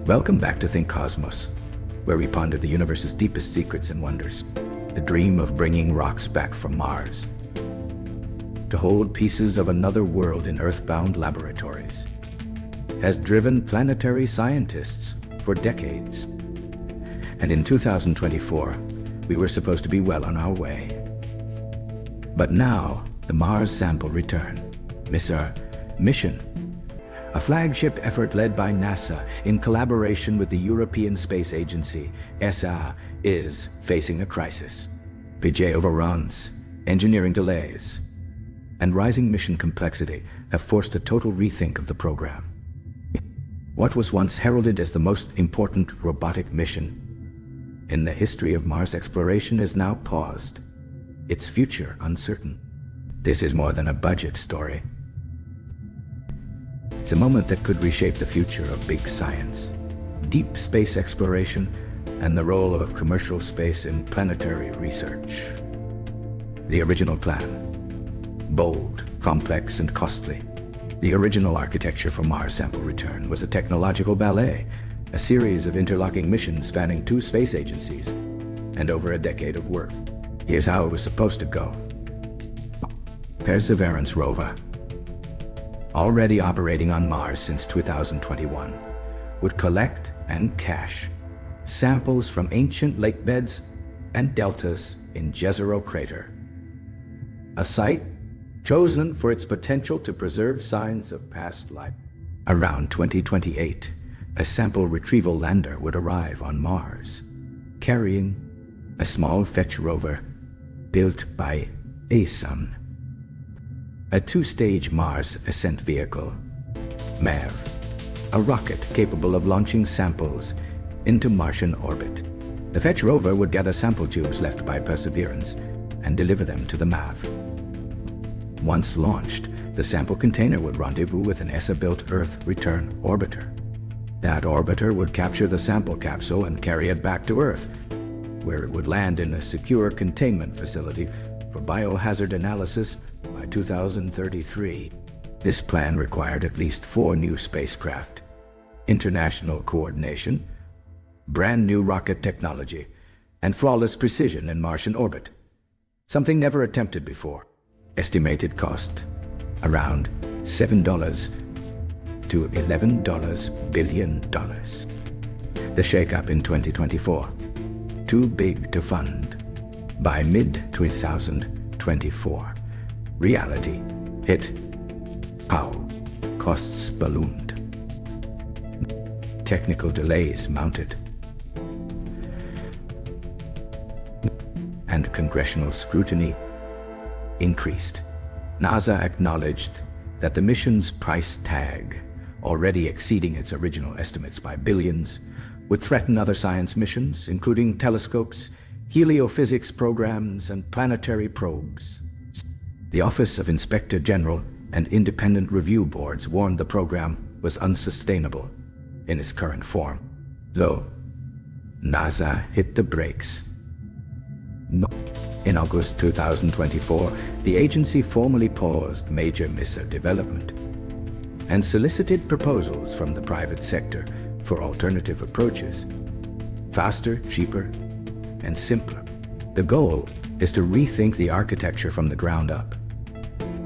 Welcome back to Think Cosmos, where we ponder the universe's deepest secrets and wonders. The dream of bringing rocks back from Mars to hold pieces of another world in Earth-bound laboratories has driven planetary scientists for decades. And in 2024, we were supposed to be well on our way. But now, the Mars sample return mission, a flagship effort led by NASA in collaboration with the European Space Agency, ESA, is facing a crisis. Budget overruns, engineering delays, and rising mission complexity have forced a total rethink of the program. What was once heralded as the most important robotic mission in the history of Mars exploration is now paused, its future uncertain. This is more than a budget story. It's a moment that could reshape the future of big science, deep space exploration, and the role of commercial space in planetary research. The original plan: bold, complex, and costly. The original architecture for Mars sample return was a technological ballet, a series of interlocking missions spanning 2 space agencies, and over a decade of work. Here's how it was supposed to go. Perseverance rover, already operating on Mars since 2021, would collect and cache samples from ancient lake beds and deltas in Jezero crater, a site chosen for its potential to preserve signs of past life. Around 2028, a sample retrieval lander would arrive on Mars, carrying a small fetch rover built by ASUN, a 2-stage Mars ascent vehicle, MAV, a rocket capable of launching samples into Martian orbit. The fetch rover would gather sample tubes left by Perseverance and deliver them to the MAV. Once launched, the sample container would rendezvous with an ESA-built Earth return orbiter. That orbiter would capture the sample capsule and carry it back to Earth, where it would land in a secure containment facility for biohazard analysis by 2033. This plan required at least 4 new spacecraft, international coordination, brand new rocket technology, and flawless precision in Martian orbit, something never attempted before. Estimated cost around $7 to $11 billion. The shakeup in 2024, too big to fund. By mid-2024, reality hit. How? Costs ballooned. Technical delays mounted. And congressional scrutiny increased. NASA acknowledged that the mission's price tag, already exceeding its original estimates by billions, would threaten other science missions, including telescopes, heliophysics programs, and planetary probes. The Office of Inspector General and independent review boards warned the program was unsustainable in its current form. So, NASA hit the brakes. In August 2024, the agency formally paused major missile development and solicited proposals from the private sector for alternative approaches, faster, cheaper, and simpler. The goal is to rethink the architecture from the ground up,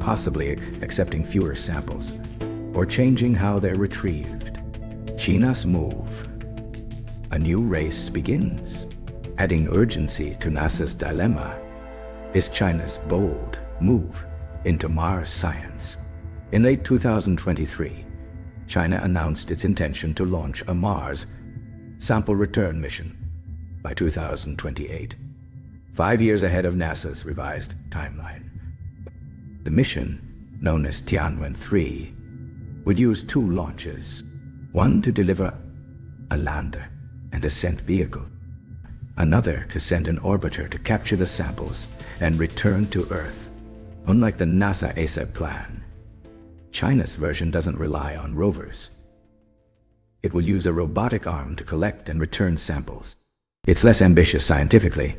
possibly accepting fewer samples or changing how they're retrieved. China's move. A new race begins. Adding urgency to NASA's dilemma is China's bold move into Mars science. In late 2023, China announced its intention to launch a Mars sample return mission by 2028, 5 years ahead of NASA's revised timeline. The mission, known as Tianwen-3, would use 2 launches, one to deliver a lander and ascent vehicle, another to send an orbiter to capture the samples and return to Earth. Unlike the NASA ESA plan, China's version doesn't rely on rovers. It will use a robotic arm to collect and return samples. It's less ambitious scientifically,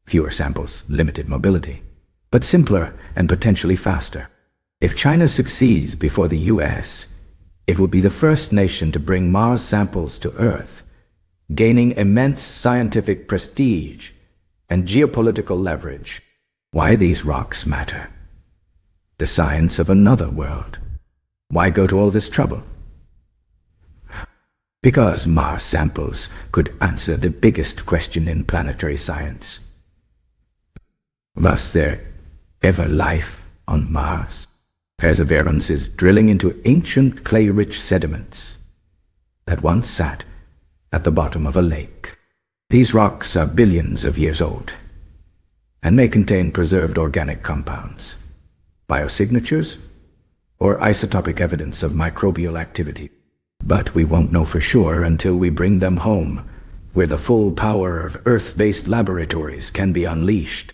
fewer samples, limited mobility, but simpler and potentially faster. If China succeeds before the US, It will be the first nation to bring Mars samples to Earth, gaining immense scientific prestige and geopolitical leverage. Why these rocks matter? The science of another world. Why go to all this trouble? Because Mars samples could answer the biggest question in planetary science. Was there ever life on Mars? Perseverance is drilling into ancient clay-rich sediments that once sat at the bottom of a lake. These rocks are billions of years old and may contain preserved organic compounds, biosignatures, or isotopic evidence of microbial activity. But we won't know for sure until we bring them home, where the full power of Earth-based laboratories can be unleashed.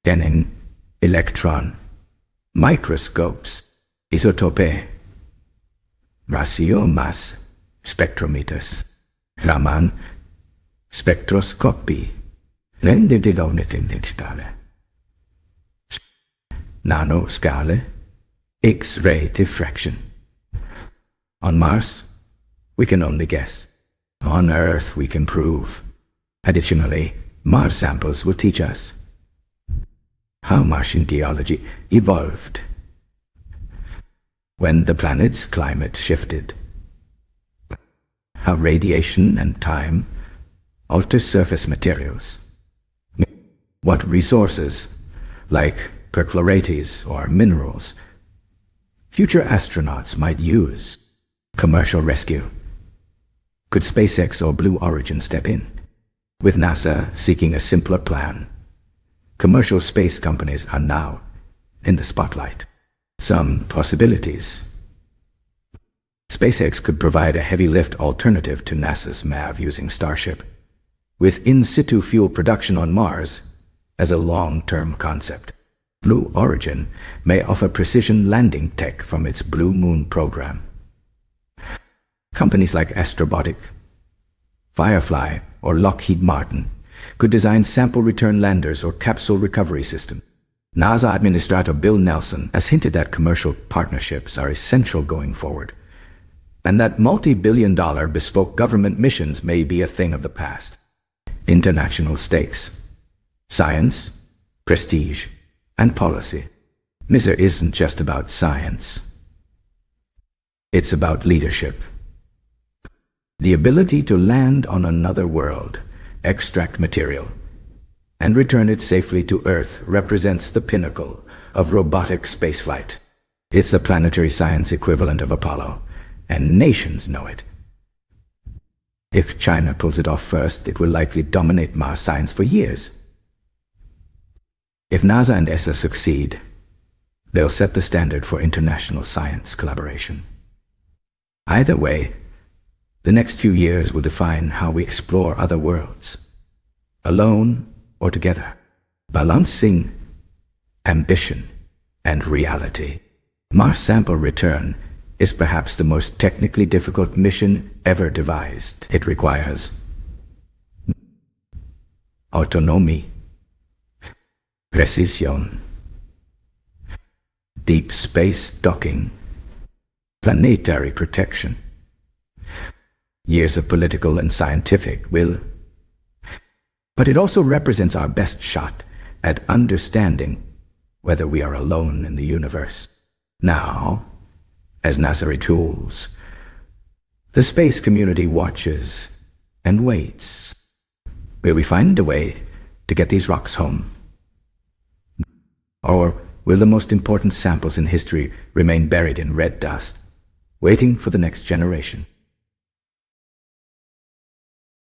Scanning, electron, microscopes, isotope, ratiomas, spectrometers, Raman, spectroscopy, nanoscale, X-ray diffraction. On Mars, we can only guess. On Earth, we can prove. Additionally, Mars samples will teach us how Martian geology evolved when the planet's climate shifted, how radiation and time alter surface materials, what resources, like perchlorates or minerals, future astronauts might use. Commercial rescue. Could SpaceX or Blue Origin step in? With NASA seeking a simpler plan, commercial space companies are now in the spotlight. Some possibilities. SpaceX could provide a heavy lift alternative to NASA's MAV using Starship, with in-situ fuel production on Mars as a long-term concept. Blue Origin may offer precision landing tech from its Blue Moon program. Companies like Astrobotic, Firefly, or Lockheed Martin could design sample return landers or capsule recovery systems. NASA Administrator Bill Nelson has hinted that commercial partnerships are essential going forward, and that multi-billion-dollar bespoke government missions may be a thing of the past. International stakes, science, prestige, and policy. MISR isn't just about science. It's about leadership. The ability to land on another world, extract material, and return it safely to Earth represents the pinnacle of robotic spaceflight. It's the planetary science equivalent of Apollo, and nations know it. If China pulls it off first, it will likely dominate Mars science for years. If NASA and ESA succeed, they'll set the standard for international science collaboration. Either way, the next few years will define how we explore other worlds, alone or together, balancing ambition and reality. Mars sample return is perhaps the most technically difficult mission ever devised. It requires autonomy, precision, deep space docking, planetary protection, years of political and scientific will. But it also represents our best shot at understanding whether we are alone in the universe. Now, as NASA retools, the space community watches and waits. Will we find a way to get these rocks home? Or will the most important samples in history remain buried in red dust, waiting for the next generation?